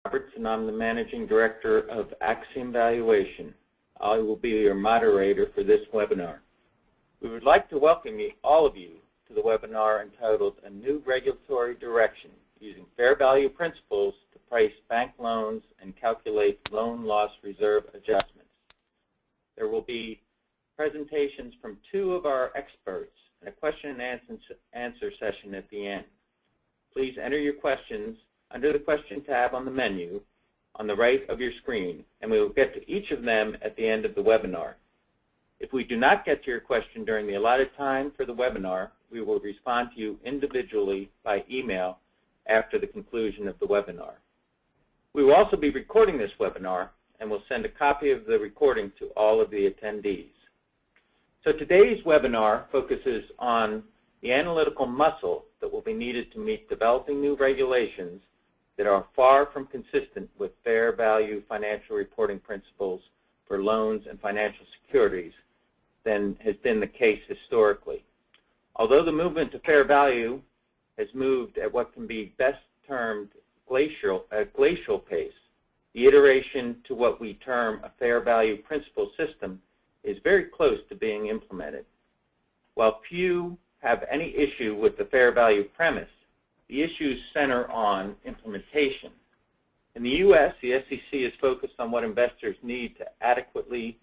Roberts, and I'm the Managing Director of Axiom Valuation. I will be your moderator for this webinar. We would like to welcome all of you to the webinar entitled A New Regulatory Direction Using Fair Value Principles to Price Bank Loans and Calculate Loan Loss Reserve Adjustments. There will be presentations from two of our experts and a question and answer session at the end. Please enter your questions under the question tab on the menu on the right of your screen, and we will get to each of them at the end of the webinar. If we do not get to your question during the allotted time for the webinar, we will respond to you individually by email after the conclusion of the webinar. We will also be recording this webinar and will send a copy of the recording to all of the attendees. So today's webinar focuses on the analytical muscle that will be needed to meet developing new regulations that are far from consistent with fair value financial reporting principles for loans and financial securities than has been the case historically. Although the movement to fair value has moved at what can be best termed a glacial pace, the iteration to what we term a fair value principle system is very close to being implemented. While few have any issue with the fair value premise, the issues center on implementation. In the U.S., the SEC is focused on what investors need to adequately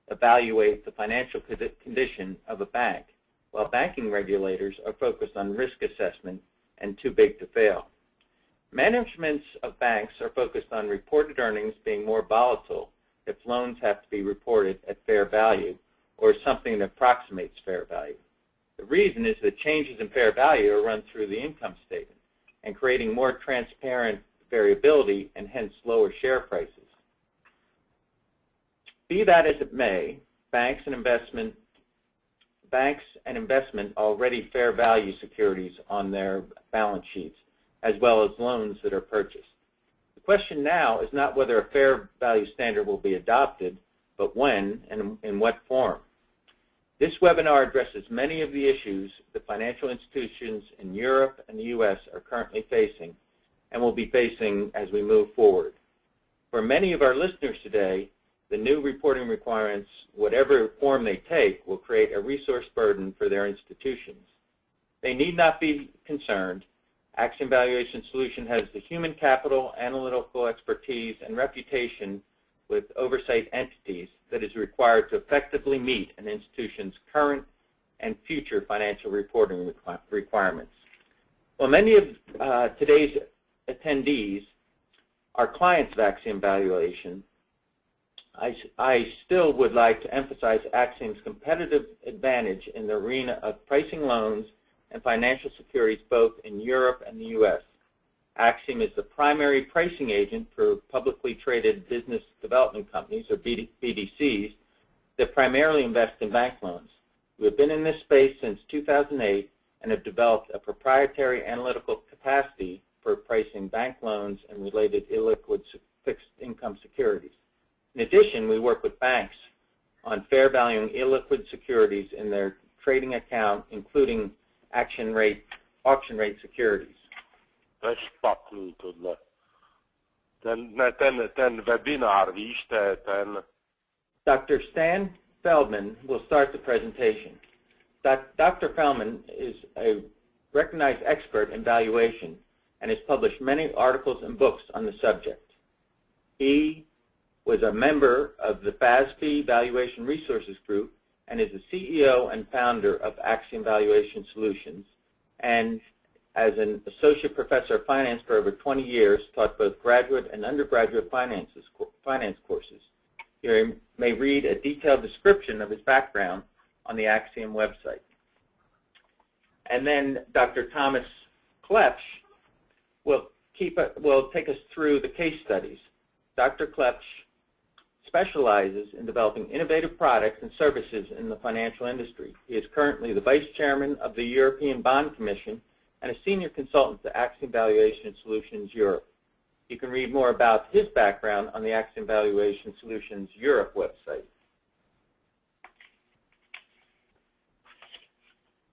evaluate the financial condition of a bank, while banking regulators are focused on risk assessment and too big to fail. Managements of banks are focused on reported earnings being more volatile if loans have to be reported at fair value or something that approximates fair value. The reason is that changes in fair value are run through the income statement and creating more transparent variability and hence lower share prices. Be that as it may, banks and investment already fair value securities on their balance sheets as well as loans that are purchased. The question now is not whether a fair value standard will be adopted, but when and in what form. This webinar addresses many of the issues that financial institutions in Europe and the U.S. are currently facing and will be facing as we move forward. For many of our listeners today, the new reporting requirements, whatever form they take, will create a resource burden for their institutions. They need not be concerned. Axiom Valuation Solution has the human capital, analytical expertise, and reputation with oversight entities that is required to effectively meet an institution's current and future financial reporting requirements. Well, many of today's attendees are clients of Axiom Valuation. I still would like to emphasize Axiom's competitive advantage in the arena of pricing loans and financial securities both in Europe and the U.S. Axiom is the primary pricing agent for publicly traded business development companies, or BDCs, that primarily invest in bank loans. We have been in this space since 2008 and have developed a proprietary analytical capacity for pricing bank loans and related illiquid fixed income securities. In addition, we work with banks on fair valuing illiquid securities in their trading account, including auction rate securities. webinar, wie is dat? Dr. Stan Feldman will start the presentation. Dr. Feldman is a recognized expert in valuation and has published many articles and books on the subject. He was a member of the FASB Valuation Resources Group and is the CEO and founder of Axiom Valuation Solutions, and as an associate professor of finance for over 20 years, taught both graduate and undergraduate finance courses. You may read a detailed description of his background on the Axiom website. And then Dr. Thomas Klepsch will take us through the case studies. Dr. Klepsch specializes in developing innovative products and services in the financial industry. He is currently the Vice Chairman of the European Bond Commission and a Senior Consultant to Axiom Valuation Solutions Europe. You can read more about his background on the Axiom Valuation Solutions Europe website.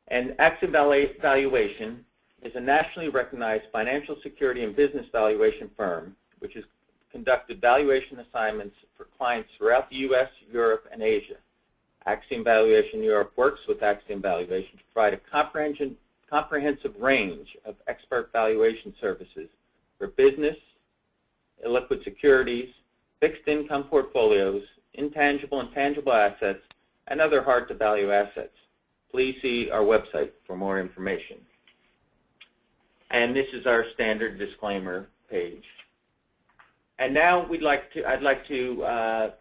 And Axiom Valuation is a nationally recognized financial security and business valuation firm which has conducted valuation assignments for clients throughout the U.S., Europe, and Asia. Axiom Valuation Europe works with Axiom Valuation to provide a comprehensive range of expert valuation services for business, illiquid securities, fixed income portfolios, intangible and tangible assets, and other hard-to-value assets. Please see our website for more information. And this is our standard disclaimer page. And now I'd like to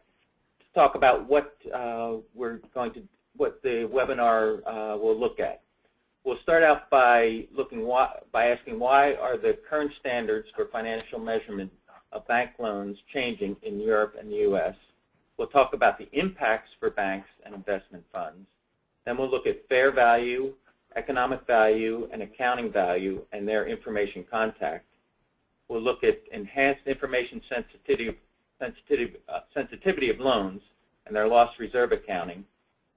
talk about what the webinar will look at. We'll start out by asking why are the current standards for financial measurement of bank loans changing in Europe and the U.S. We'll talk about the impacts for banks and investment funds. Then we'll look at fair value, economic value, and accounting value and their information contact. We'll look at enhanced information sensitivity of loans and their loss reserve accounting.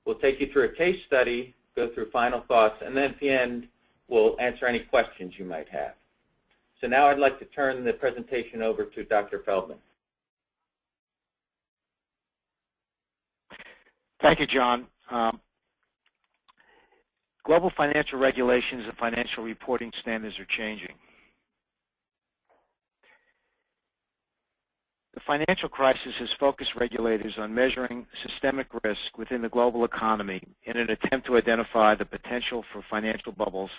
We'll take you through a case study, go through final thoughts, and then at the end we'll answer any questions you might have. So now I'd like to turn the presentation over to Dr. Feldman. Thank you, John. Global financial regulations and financial reporting standards are changing. The financial crisis has focused regulators on measuring systemic risk within the global economy in an attempt to identify the potential for financial bubbles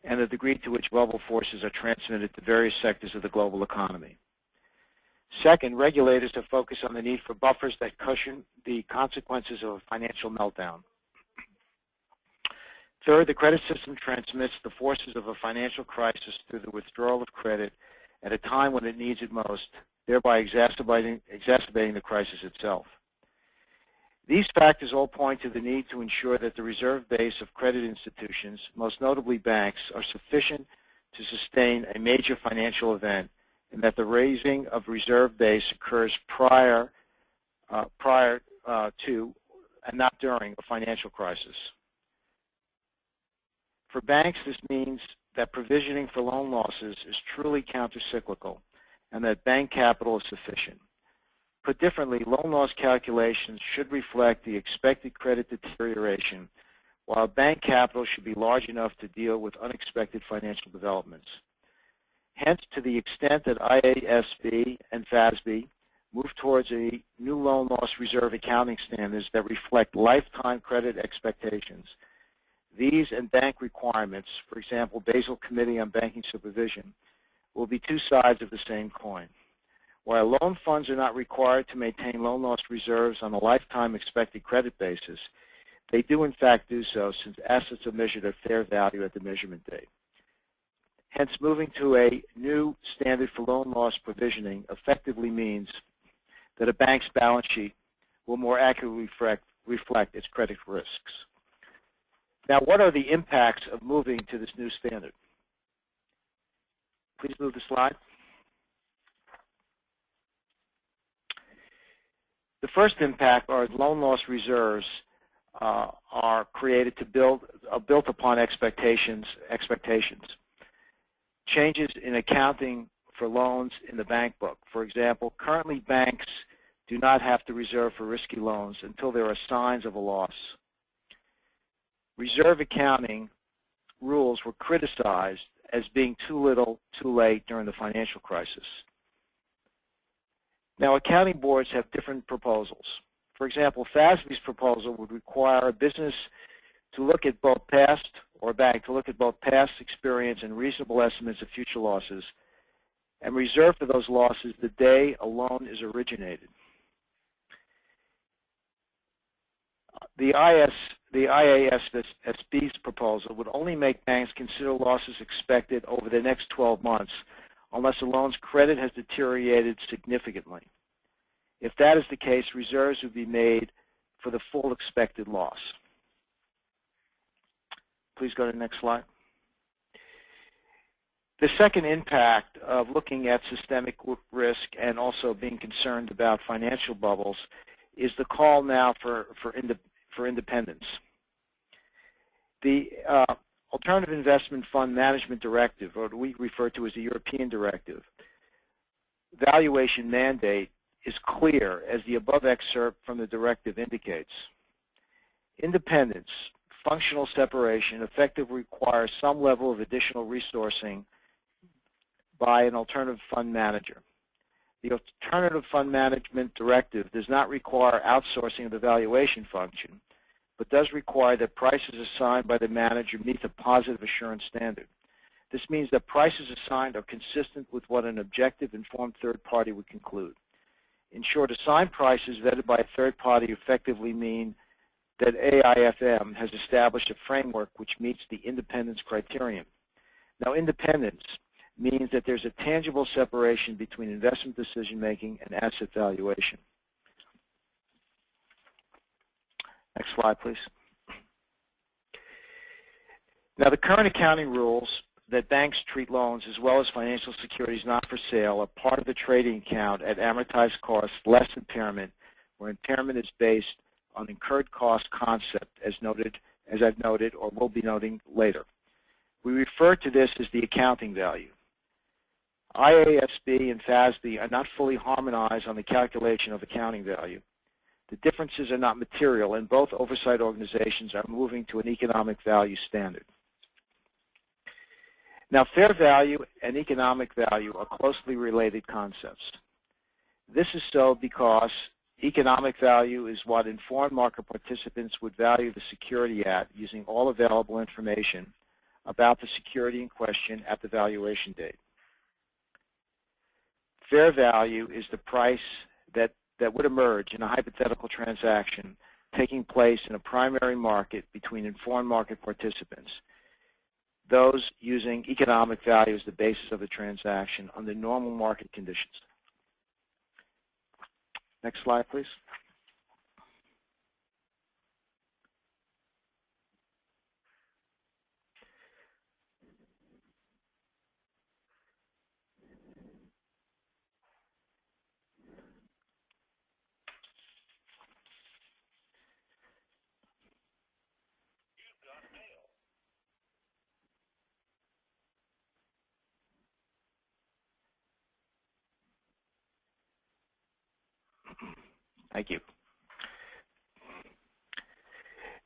and the degree to which bubble forces are transmitted to various sectors of the global economy. Second, regulators have focused on the need for buffers that cushion the consequences of a financial meltdown. Third, the credit system transmits the forces of a financial crisis through the withdrawal of credit at a time when it needs it most, thereby exacerbating the crisis itself. These factors all point to the need to ensure that the reserve base of credit institutions, most notably banks, are sufficient to sustain a major financial event, and that the raising of reserve base occurs prior to and not during a financial crisis. For banks, this means that provisioning for loan losses is truly countercyclical and that bank capital is sufficient. Put differently, loan loss calculations should reflect the expected credit deterioration, while bank capital should be large enough to deal with unexpected financial developments. Hence, to the extent that IASB and FASB move towards a new loan loss reserve accounting standards that reflect lifetime credit expectations, these and bank requirements, for example, Basel Committee on Banking Supervision, will be two sides of the same coin. While loan funds are not required to maintain loan loss reserves on a lifetime expected credit basis, they do in fact do so since assets are measured at fair value at the measurement date. Hence, moving to a new standard for loan loss provisioning effectively means that a bank's balance sheet will more accurately reflect its credit risks. Now, what are the impacts of moving to this new standard? Please move the slide. The first impact are loan loss reserves are created to built upon expectations. Changes in accounting for loans in the bank book. For example, currently banks do not have to reserve for risky loans until there are signs of a loss. Reserve accounting rules were criticized as being too little, too late during the financial crisis. Now, accounting boards have different proposals. For example, FASB's proposal would require a business to look at both past, or a bank to look at both past experience and reasonable estimates of future losses and reserve for those losses the day a loan is originated. The IASB's proposal would only make banks consider losses expected over the next 12 months unless a loan's credit has deteriorated significantly. If that is the case, reserves would be made for the full expected loss. Please go to the next slide. The second impact of looking at systemic risk and also being concerned about financial bubbles is the call now for independence. The Alternative Investment Fund Management Directive, or what we refer to as the European Directive, valuation mandate is clear, as the above excerpt from the directive indicates. Independence, functional separation, effectively requires some level of additional resourcing by an alternative fund manager. The alternative fund management directive does not require outsourcing of the valuation function, but does require that prices assigned by the manager meet the positive assurance standard. This means that prices assigned are consistent with what an objective, informed third party would conclude. In short, assigned prices vetted by a third party effectively mean that AIFM has established a framework which meets the independence criterion. Now, independence means that there's a tangible separation between investment decision-making and asset valuation. Next slide, please. Now, the current accounting rules that banks treat loans as well as financial securities not for sale are part of the trading account at amortized cost less impairment, where impairment is based on incurred cost concept, as I've noted or will be noting later. We refer to this as the accounting value. IASB and FASB are not fully harmonized on the calculation of accounting value. The differences are not material, and both oversight organizations are moving to an economic value standard. Now, fair value and economic value are closely related concepts. This is so because economic value is what informed market participants would value the security at using all available information about the security in question at the valuation date. Fair value is the price that would emerge in a hypothetical transaction taking place in a primary market between informed market participants, those using economic value as the basis of the transaction under normal market conditions. Next slide, please. Thank you.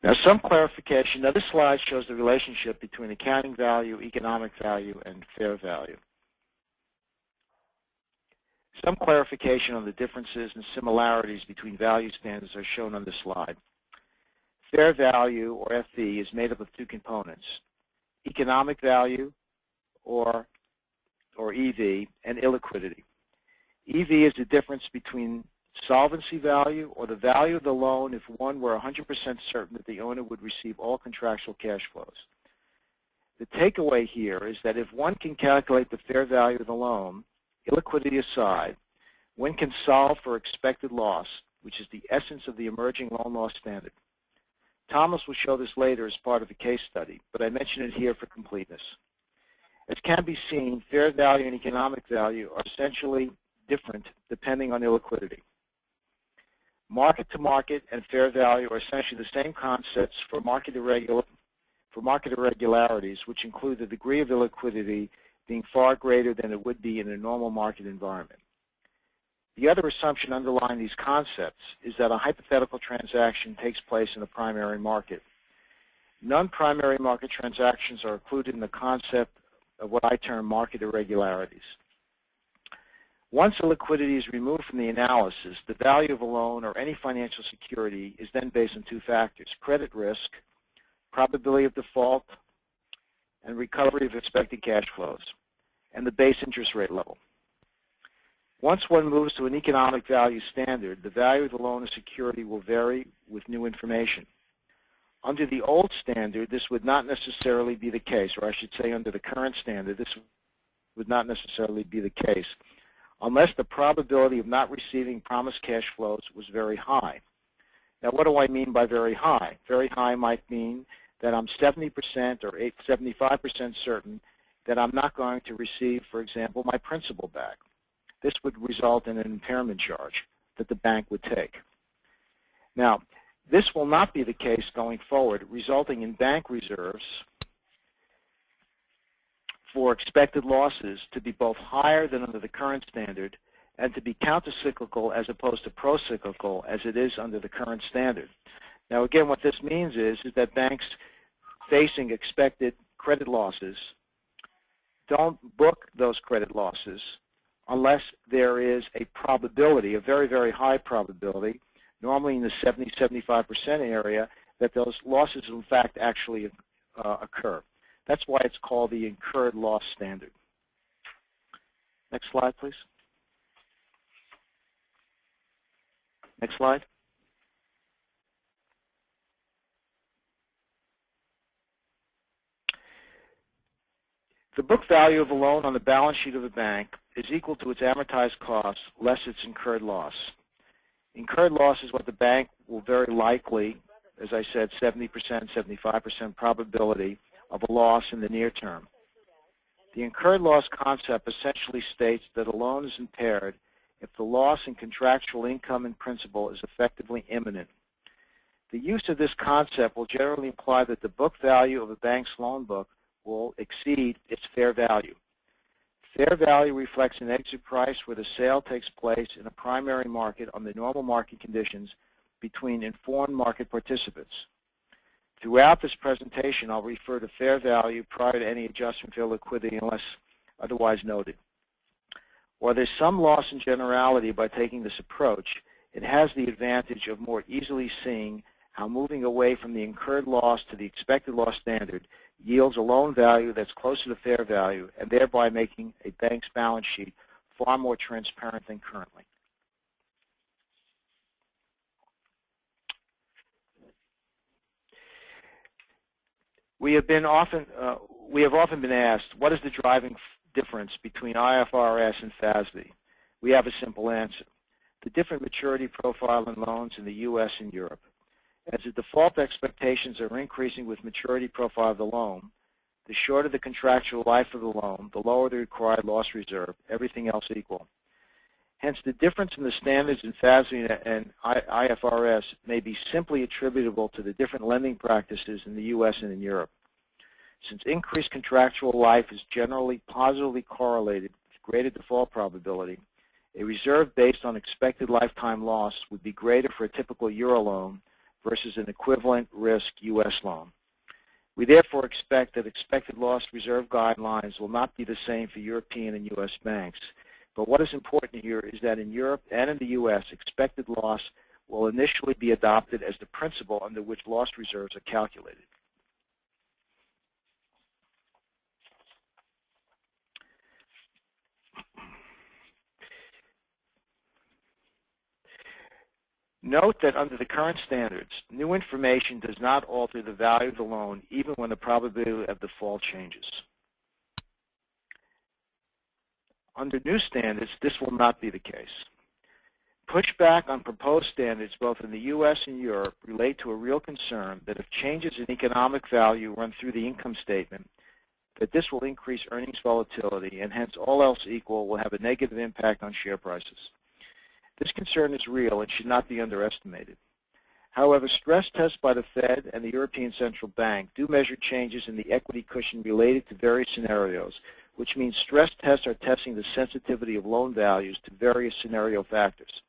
Now, some clarification. Now, this slide shows the relationship between accounting value, economic value, and fair value. Some clarification on the differences and similarities between value standards are shown on this slide. Fair value, or FV, is made up of two components: economic value, or EV, and illiquidity. EV is the difference between solvency value, or the value of the loan if one were 100% certain that the owner would receive all contractual cash flows. The takeaway here is that if one can calculate the fair value of the loan, illiquidity aside, one can solve for expected loss, which is the essence of the emerging loan loss standard. Thomas will show this later as part of a case study, but I mention it here for completeness. As can be seen, fair value and economic value are essentially different depending on illiquidity. Market-to-market and fair value are essentially the same concepts for market irregularities, which include the degree of illiquidity being far greater than it would be in a normal market environment. The other assumption underlying these concepts is that a hypothetical transaction takes place in the primary market. Non-primary market transactions are included in the concept of what I term market irregularities. Once illiquidity is removed from the analysis, the value of a loan or any financial security is then based on two factors: credit risk, probability of default, and recovery of expected cash flows, and the base interest rate level. Once one moves to an economic value standard, the value of the loan or security will vary with new information. Under the old standard, this would not necessarily be the case, or I should say under the current standard, this would not necessarily be the case, unless the probability of not receiving promised cash flows was very high. Now, what do I mean by very high? Very high might mean that I'm 70% or 75% certain that I'm not going to receive, for example, my principal back. This would result in an impairment charge that the bank would take. Now, this will not be the case going forward, resulting in bank reserves for expected losses to be both higher than under the current standard and to be countercyclical as opposed to procyclical as it is under the current standard. Now again, what this means is that banks facing expected credit losses don't book those credit losses unless there is a probability, a very, very high probability, normally in the 70-75% area, that those losses in fact actually occur. That's why it's called the incurred loss standard. Next slide, please. Next slide. The book value of a loan on the balance sheet of a bank is equal to its amortized cost less its incurred loss. Incurred loss is what the bank will very likely, as I said, 70%, 75% probability of a loss in the near term. The incurred loss concept essentially states that a loan is impaired if the loss in contractual income and principal is effectively imminent. The use of this concept will generally imply that the book value of a bank's loan book will exceed its fair value. Fair value reflects an exit price where the sale takes place in a primary market under normal market conditions between informed market participants. Throughout this presentation, I'll refer to fair value prior to any adjustment for liquidity unless otherwise noted. While there's some loss in generality by taking this approach, it has the advantage of more easily seeing how moving away from the incurred loss to the expected loss standard yields a loan value that's closer to fair value and thereby making a bank's balance sheet far more transparent than currently. We have often been asked, what is the driving difference between IFRS and FASB? We have a simple answer. The different maturity profile in loans in the U.S. and Europe. As the default expectations are increasing with maturity profile of the loan, the shorter the contractual life of the loan, the lower the required loss reserve, everything else equal. Hence, the difference in the standards in FASB and IFRS may be simply attributable to the different lending practices in the U.S. and in Europe. Since increased contractual life is generally positively correlated with greater default probability, a reserve based on expected lifetime loss would be greater for a typical Euro loan versus an equivalent risk U.S. loan. We therefore expect that expected loss reserve guidelines will not be the same for European and U.S. banks. But what is important here is that in Europe and in the U.S., expected loss will initially be adopted as the principle under which loss reserves are calculated. Note that under the current standards, new information does not alter the value of the loan even when the probability of default changes. Under new standards, this will not be the case. Pushback on proposed standards both in the U.S. and Europe relate to a real concern that if changes in economic value run through the income statement, that this will increase earnings volatility and hence all else equal will have a negative impact on share prices. This concern is real and should not be underestimated. However, stress tests by the Fed and the European Central Bank do measure changes in the equity cushion related to various scenarios, which means stress tests are testing the sensitivity of loan values to various scenario factors.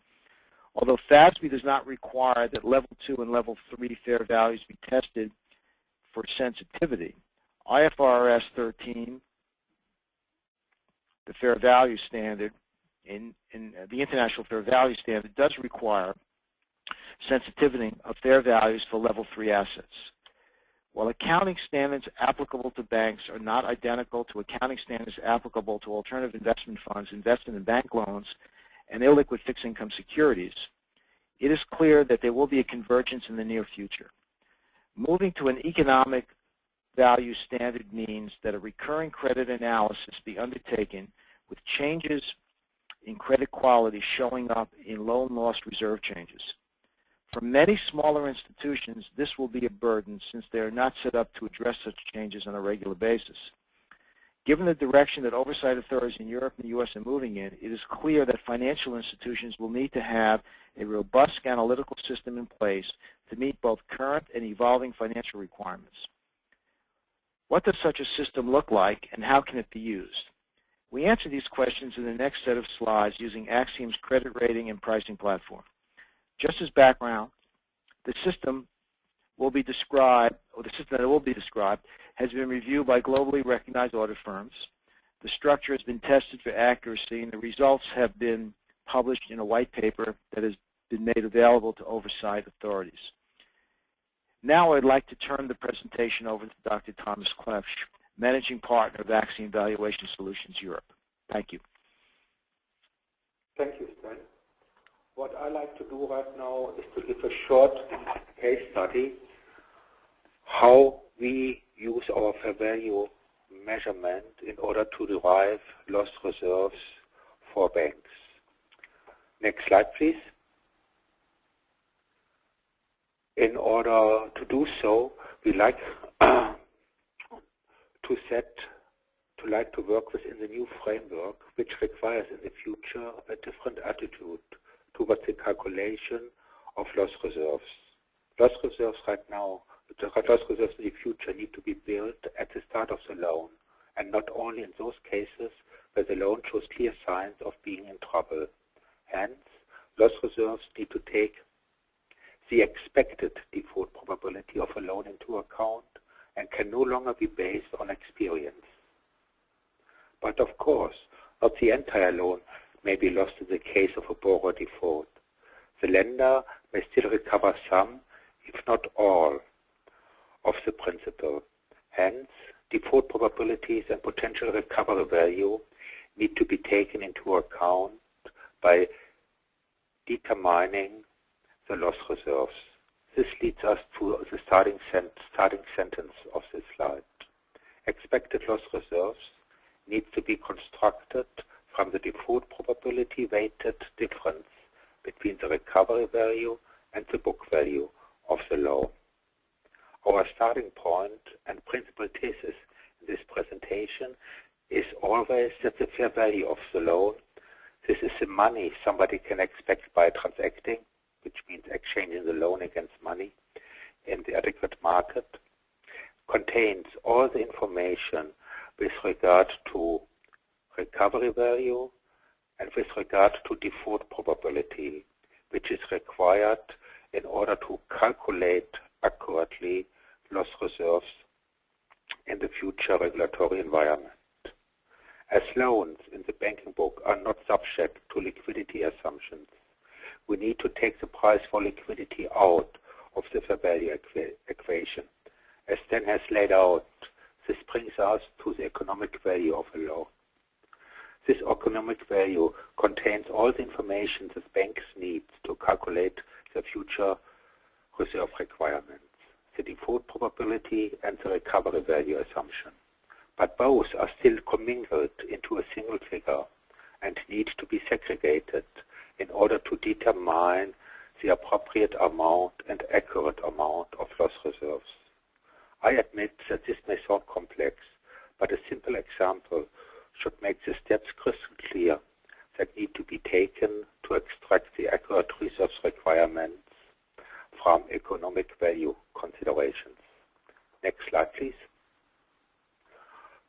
Although FASB does not require that Level 2 and Level 3 fair values be tested for sensitivity, IFRS 13, the fair value standard, in the International Fair Value Standard, does require sensitivity of fair values for Level 3 assets. While accounting standards applicable to banks are not identical to accounting standards applicable to alternative investment funds invested in bank loans and illiquid fixed income securities, it is clear that there will be a convergence in the near future. Moving to an economic value standard means that a recurring credit analysis be undertaken with changes in credit quality showing up in loan loss reserve changes. For many smaller institutions, this will be a burden since they are not set up to address such changes on a regular basis. Given the direction that oversight authorities in Europe and the U.S. are moving in, it is clear that financial institutions will need to have a robust analytical system in place to meet both current and evolving financial requirements. What does such a system look like and how can it be used? We answer these questions in the next set of slides using Axiom's credit rating and pricing platform. Just as background, the system will be described, or the system that will be described, has been reviewed by globally recognized audit firms. The structure has been tested for accuracy, and the results have been published in a white paper that has been made available to oversight authorities. Now I'd like to turn the presentation over to Dr. Thomas Klefsch, Managing Partner of Axiom Valuation Solutions Europe. Thank you. Thank you, Stan. What I like to do right now is to give a short case study how we use our fair value measurement in order to derive loss reserves for banks. Next slide, please. In order to do so, we like to work within the new framework, which requires in the future a different attitude towards the calculation of loss reserves. Loss reserves right now, loss reserves in the future need to be built at the start of the loan, and not only in those cases where the loan shows clear signs of being in trouble. Hence, loss reserves need to take the expected default probability of a loan into account and can no longer be based on experience. But of course, not the entire loan may be lost in the case of a borrower default. The lender may still recover some, if not all, of the principal. Hence, default probabilities and potential recovery value need to be taken into account by determining the loss reserves. This leads us to the starting sentence of this slide. Expected loss reserves needs to be constructed from the default probability weighted difference between the recovery value and the book value of the loan. Our starting point and principal thesis in this presentation is always that the fair value of the loan, this is the money somebody can expect by transacting, which means exchanging the loan against money in the adequate market, contains all the information with regard to recovery value and with regard to default probability, which is required in order to calculate accurately loss reserves in the future regulatory environment. As loans in the banking book are not subject to liquidity assumptions, we need to take the price for liquidity out of the fair value equation. As Stan has laid out, this brings us to the economic value of a loan. This economic value contains all the information the banks need to calculate the future reserve requirements, the default probability and the recovery value assumption. But both are still commingled into a single figure and need to be segregated in order to determine the appropriate amount and accurate amount of loss reserves. I admit that this may sound complex, but a simple example should make the steps crystal clear that need to be taken to extract the accurate reserves requirements from economic value considerations. Next slide, please.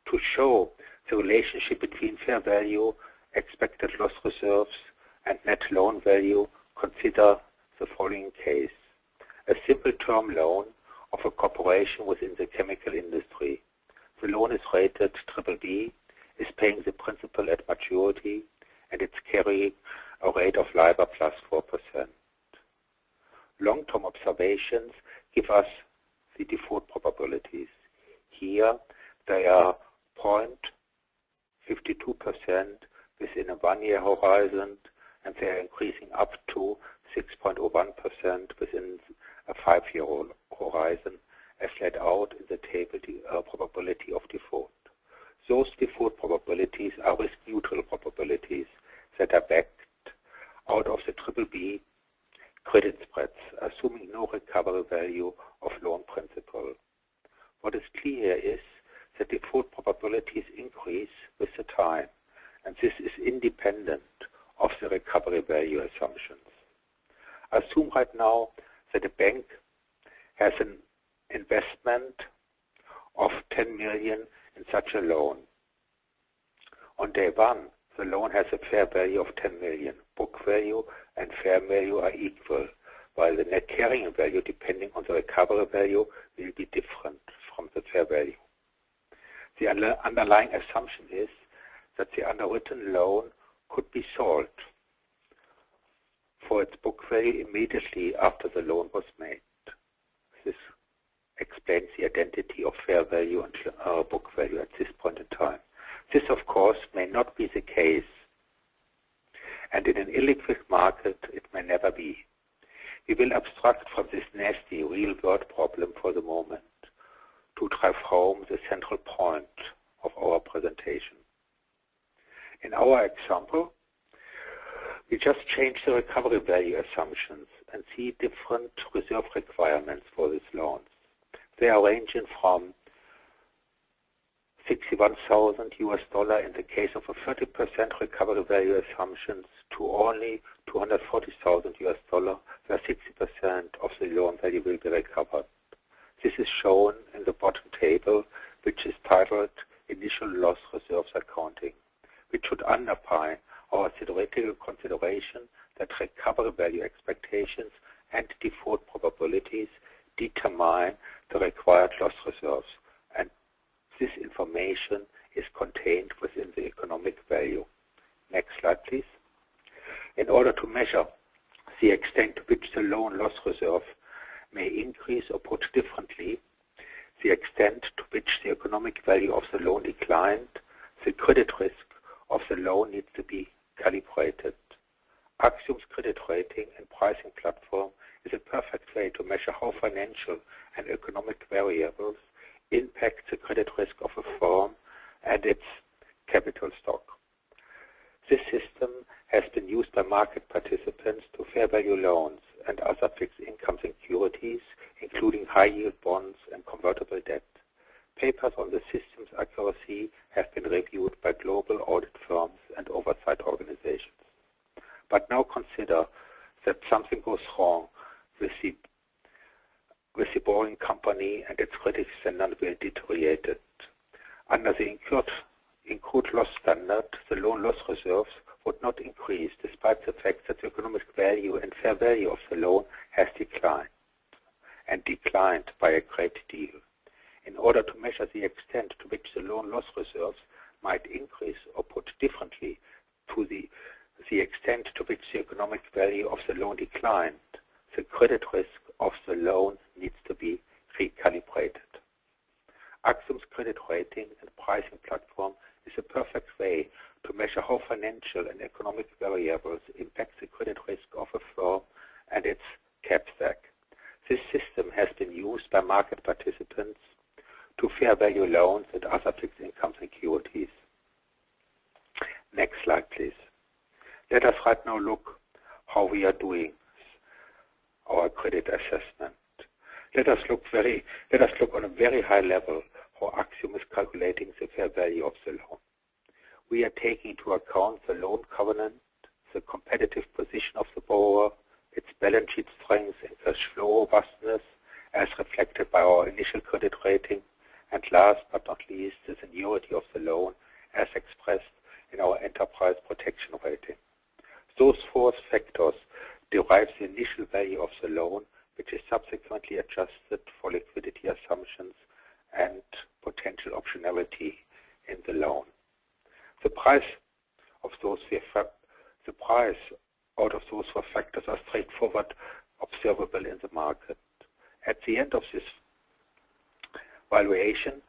To show the relationship between fair value, expected loss reserves, and net loan value, consider the following case. A simple term loan of a corporation within the chemical industry. The loan is rated BBB, is paying the principal at maturity, and it's carrying a rate of LIBOR plus 4%. Long-term observations give us the default probabilities. Here they are 0.52% within a one-year horizon, and they are increasing up to 6.01% within a 5-year horizon, as laid out in the table probability of default. Those default probabilities are risk-neutral probabilities that are backed out of the BBB credit spreads, assuming no recovery value of loan principal. What is clear is that default probabilities increase with the time, and this is independent of the recovery value assumptions. Assume right now that a bank has an investment of 10 million in such a loan. On day one, the loan has a fair value of 10 million. Book value and fair value are equal, while the net carrying value, depending on the recovery value, will be different from the fair value. The underlying assumption is that the underwritten loan could be sold for its book value immediately after the loan was made. This explains the identity of fair value and book value at this point in time. This, of course, may not be the case, and in an illiquid market, it may never be. We will abstract from this nasty real-world problem for the moment to drive home the central point of our presentation. In our example, we just changed the recovery value assumptions and see different reserve requirements for these loans. They are ranging from $61,000 in the case of a 30% recovery value assumptions to only $240,000 where 60% of the loan value will be recovered. This is shown in the bottom table, which is titled Initial Loss Reserves Accounting, which should underpin our theoretical consideration that recovery value expectations and default probabilities determine the required loss reserves, and this information is contained within the economic value. Next slide, please. In order to measure the extent to which the loan loss reserve may increase, or put differently, the extent to which the economic value of the loan declined, the credit risk of the loan needs to be calibrated. Axiom's credit rating and pricing platform is a perfect way to measure how financial and economic variables impact the credit risk of a firm and its capital stock. This system has been used by market participants to fair value loans and other fixed income securities, including high-yield bonds and convertible debt. Papers on the system's accuracy have been reviewed by global audit firms and oversight organizations. But now consider that something goes wrong with the borrowing company and its credit standard will deteriorate. Under the incurred loss standard, the loan loss reserves would not increase despite the fact that the economic value and fair value of the loan has declined, and declined by a great deal. In order to measure the extent to which the loan loss reserves might increase, or put differently, to the extent to which the economic value of the loan declined, the credit risk of the loan needs to be recalibrated. Axiom's credit rating and pricing platform is a perfect way to measure how financial and economic variables impact the credit risk of a firm and its cap stack. This system has been used by market participants to fair value loans and other fixed income securities. Next slide, please. Let us right now look how we are doing our credit assessment. Let us look on a very high level how Axiom is calculating the fair value of the loan. We are taking into account the loan covenant, the competitive position of the borrower, its balance sheet strength and cash flow robustness as reflected by our initial credit rating, and last but not least, the seniority of the loan as expressed in our enterprise protection rating. Those four factors derive the initial value of the loan, which is subsequently adjusted for liquidity assumptions and potential optionality in the loan. The price out of those four factors are straightforward, observable in the market. At the end of this valuation,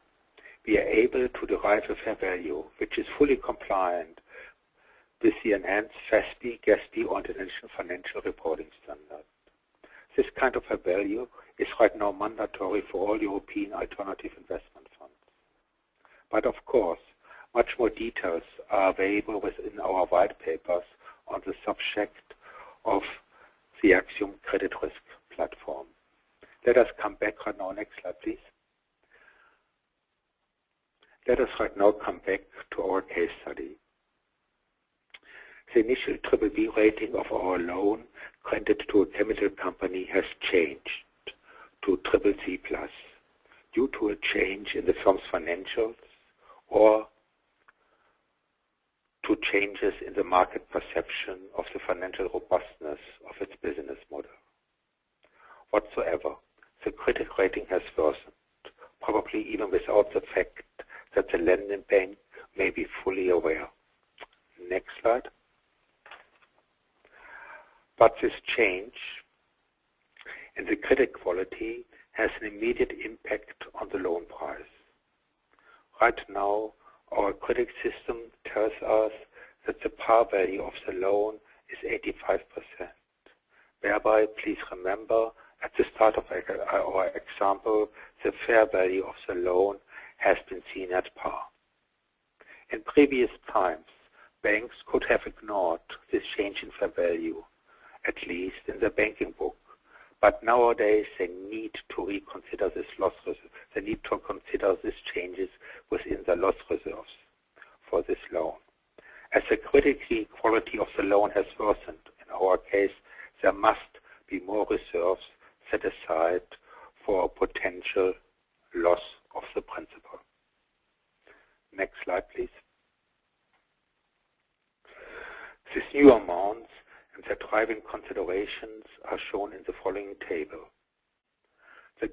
we are able to derive a fair value, which is fully compliant with the enhanced FASB, GASB, or International Financial Reporting Standard. This kind of a value is right now mandatory for all European alternative investment funds. But of course, much more details are available within our white papers on the subject of the Axiom credit risk platform. Let us come back right now. Next slide, please. Let us right now come back to our case study. The initial BBB rating of our loan granted to a chemical company has changed to CCC+ due to a change in the firm's financials or to changes in the market perception of the financial robustness of its business model. Whatsoever, the credit rating has worsened, probably even without the fact that the lending bank may be fully aware. Next slide. But this change in the credit quality has an immediate impact on the loan price. Right now, our credit system tells us that the par value of the loan is 85%, whereby, please remember, at the start of our example, the fair value of the loan has been seen at par. In previous times, banks could have ignored this change in fair value, at least in the banking book. But nowadays, they need to reconsider this loss reserve. They need to consider these changes within the loss reserves for this loan. As the credit quality of the loan has worsened, in our case, there must be more reserves set aside for a potential loss of the principal. Next slide, please. These new amounts and their driving considerations are shown in the following table. The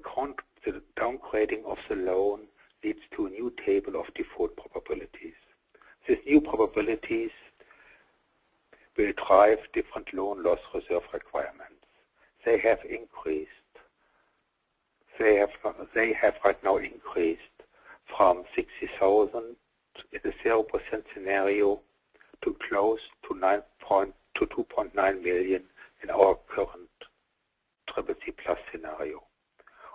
downgrading of the loan leads to a new table of default probabilities. These new probabilities will drive different loan loss reserve requirements. They have increased. They have right now increased from 60,000 in the 0% scenario to close to 2.9 million in our current CCC plus scenario.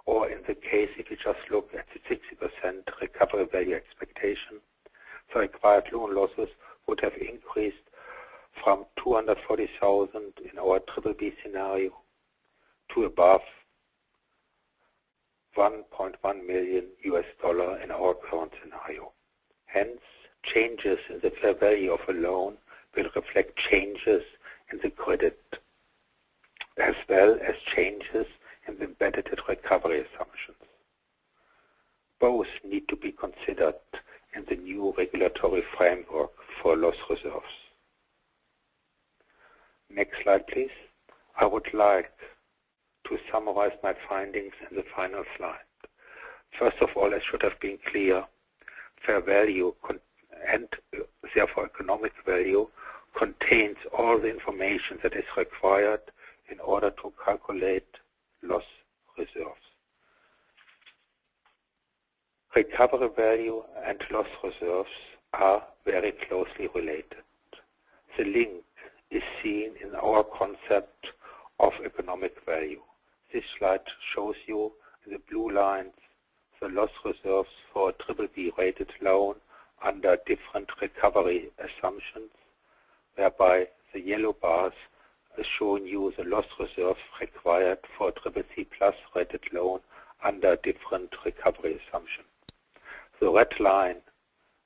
Or in the case, if you just look at the 60% recovery value expectation, the required loan losses would have increased from 240,000 in our BBB scenario to above $1.1 million in our current scenario. Hence, changes in the fair value of a loan will reflect changes in the credit, as well as changes in the embedded recovery assumptions. Both need to be considered in the new regulatory framework for loss reserves. Next slide, please. I would like to summarize my findings in the final slide. First of all, it should have been clear, fair value and therefore economic value contains all the information that is required in order to calculate loss reserves. Recovery value and loss reserves are very closely related. The link is seen in our concept of economic value. This slide shows you in the blue lines the loss reserves for a BBB rated loan under different recovery assumptions, whereby the yellow bars are showing you the loss reserves required for a CCC plus rated loan under different recovery assumptions. The red line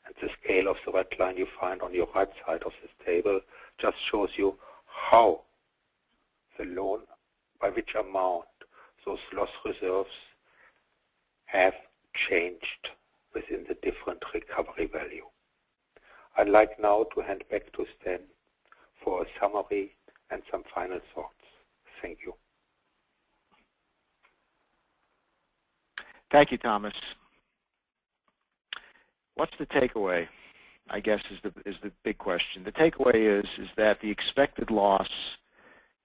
and the scale of the red line you find on your right side of this table just shows you how the loan, by which amount those loss reserves have changed within the different recovery value. I'd like now to hand back to Stan for a summary and some final thoughts. Thank you. Thank you, Thomas. What's the takeaway, I guess, is the big question. The takeaway is that the expected loss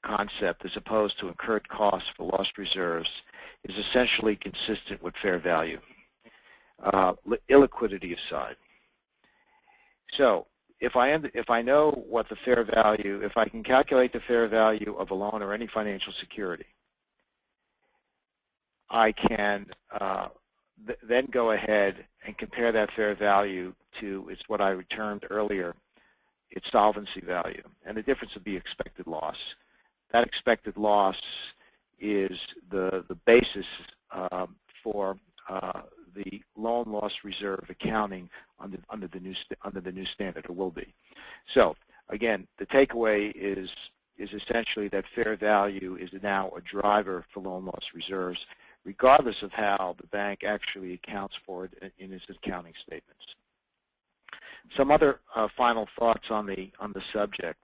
concept, as opposed to incurred costs for lost reserves, is essentially consistent with fair value, illiquidity aside. So if I know what the fair value, if I can calculate the fair value of a loan or any financial security, I can then go ahead and compare that fair value to what I termed earlier, its solvency value, and the difference would be expected loss. That expected loss is the basis for the loan loss reserve accounting under the new standard, or will be. So again, the takeaway is essentially that fair value is now a driver for loan loss reserves, regardless of how the bank actually accounts for it in its accounting statements. Some other final thoughts on the subject.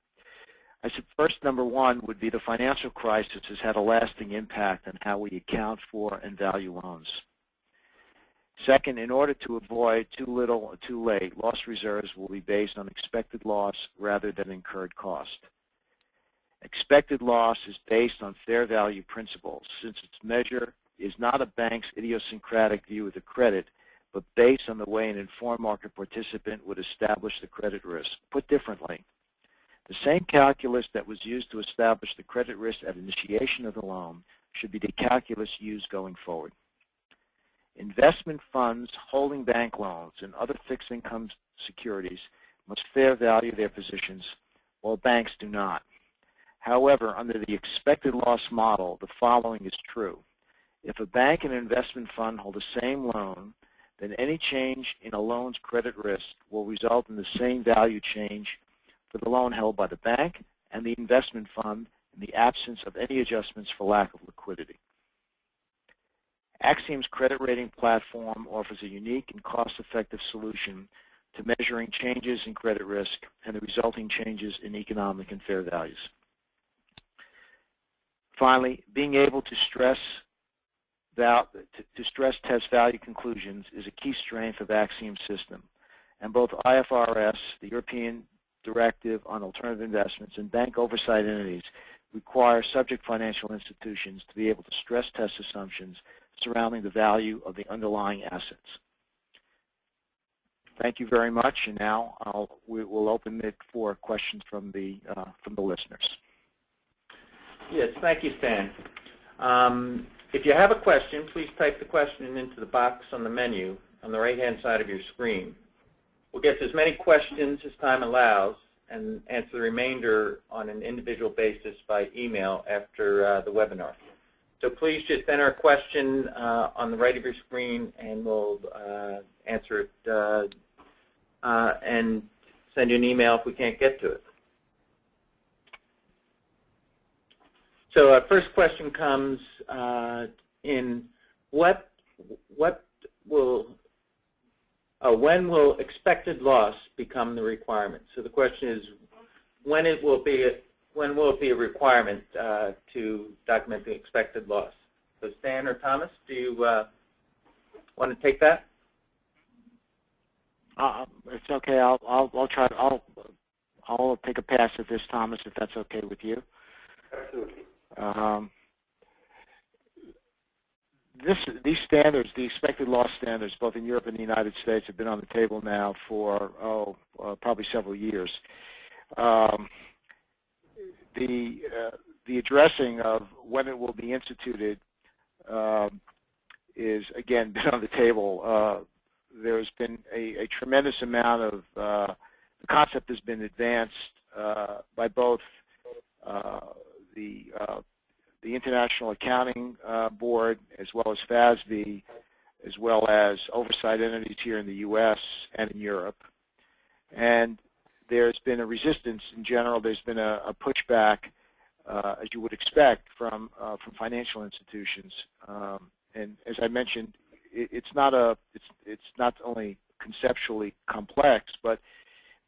I said first, number one would be the financial crisis has had a lasting impact on how we account for and value loans. Second, in order to avoid too little or too late, loss reserves will be based on expected loss rather than incurred cost. Expected loss is based on fair value principles, since its measure is not a bank's idiosyncratic view of the credit, but based on the way an informed market participant would establish the credit risk. Put differently, the same calculus that was used to establish the credit risk at initiation of the loan should be the calculus used going forward. Investment funds holding bank loans and other fixed income securities must fair value their positions, while banks do not. However, under the expected loss model, the following is true. If a bank and an investment fund hold the same loan, then any change in a loan's credit risk will result in the same value change for the loan held by the bank and the investment fund in the absence of any adjustments for lack of liquidity. Axiom's credit rating platform offers a unique and cost-effective solution to measuring changes in credit risk and the resulting changes in economic and fair values. Finally, being able to stress test value conclusions is a key strength of Axiom's system, and both IFRS, the European Directive on Alternative Investments, and bank oversight entities require subject financial institutions to be able to stress test assumptions surrounding the value of the underlying assets. Thank you very much, and now we will open it for questions from the listeners. Yes, thank you, Stan. If you have a question, please type the question into the box on the menu on the right-hand side of your screen. We'll get to as many questions as time allows and answer the remainder on an individual basis by email after the webinar. So please just enter a question on the right of your screen, and we'll answer it and send you an email if we can't get to it. So our first question comes in when will expected loss become the requirement? So the question is when will it be a requirement to document the expected loss? So Stan or Thomas, do you want to take that? It's okay. I'll try. I'll take a pass at this, Thomas, if that's okay with you. Absolutely. These standards, the expected loss standards, both in Europe and the United States, have been on the table now for probably several years. The addressing of when it will be instituted is, again, been on the table. There's been a tremendous amount of, the concept has been advanced by both the International Accounting Board, as well as FASB, as well as oversight entities here in the U.S. and in Europe. And there's been a resistance in general. There's been a pushback, as you would expect, from financial institutions. And as I mentioned, it's not only conceptually complex, but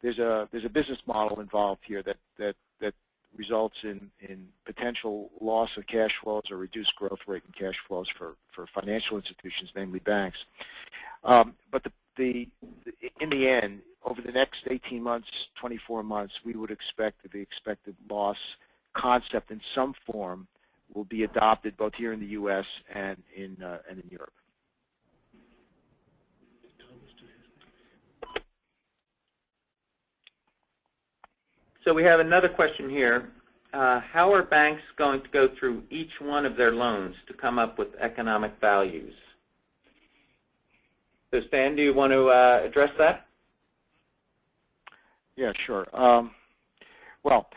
there's a business model involved here that results in potential loss of cash flows or reduced growth rate in cash flows for financial institutions, namely banks. But in the end, over the next 18 months, 24 months, we would expect that the expected loss concept in some form will be adopted both here in the U.S. and in Europe. So we have another question here. How are banks going to go through each one of their loans to come up with economic values? So Stan, do you want to address that? Yeah, sure. Well,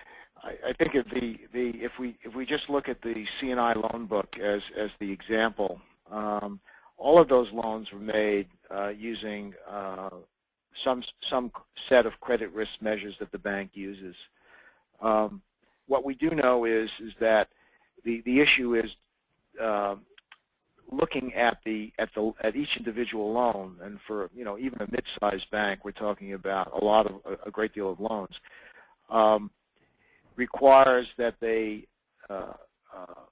I think if we just look at the C&I loan book as the example, all of those loans were made using some set of credit risk measures that the bank uses. What we do know is that the issue is looking at each individual loan, and for even a mid-sized bank, we're talking about a great deal of loans, requires that they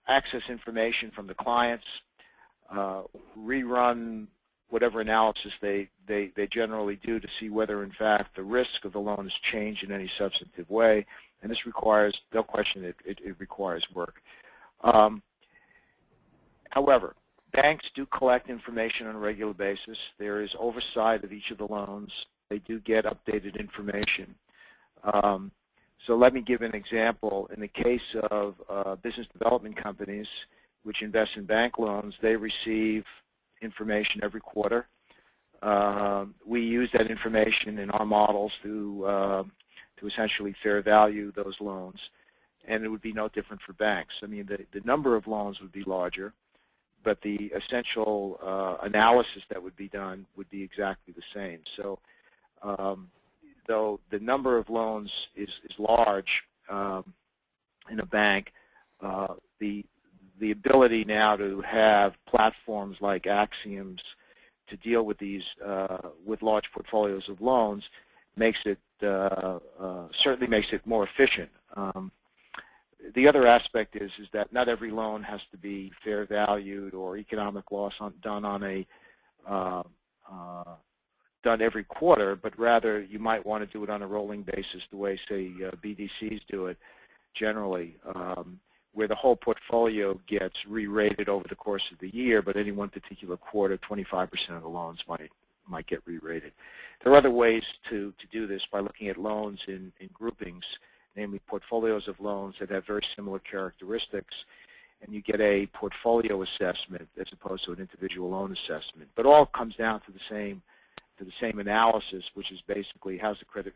access information from the clients, rerun whatever analysis they generally do to see whether in fact the risk of the loan has changed in any substantive way, and this requires, no question, it requires work. However, banks do collect information on a regular basis. There is oversight of each of the loans. They do get updated information. So let me give an example. In the case of business development companies which invest in bank loans, they receive information every quarter. We use that information in our models to essentially fair value those loans, and it would be no different for banks. I mean, the number of loans would be larger, but the essential analysis that would be done would be exactly the same. So though the number of loans is large in a bank, the ability now to have platforms like Axioms to deal with these with large portfolios of loans makes it certainly makes it more efficient. The other aspect is that not every loan has to be fair valued or economic loss done every quarter, but rather you might want to do it on a rolling basis, the way, say, BDCs do it generally, where the whole portfolio gets re-rated over the course of the year, but any one particular quarter, 25% of the loans might get re-rated. There are other ways to do this by looking at loans in groupings, namely portfolios of loans that have very similar characteristics, and you get a portfolio assessment as opposed to an individual loan assessment. But all comes down to the same analysis, which is basically has the credit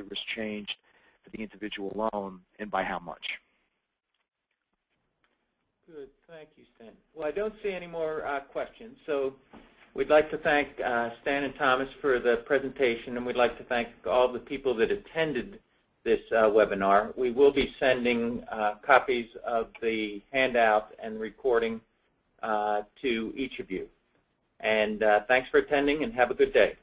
risk changed for the individual loan, and by how much. Good, thank you, Stan. Well, I don't see any more questions, so we'd like to thank Stan and Thomas for the presentation, and we'd like to thank all the people that attended this webinar. We will be sending copies of the handout and recording to each of you. And thanks for attending, and have a good day.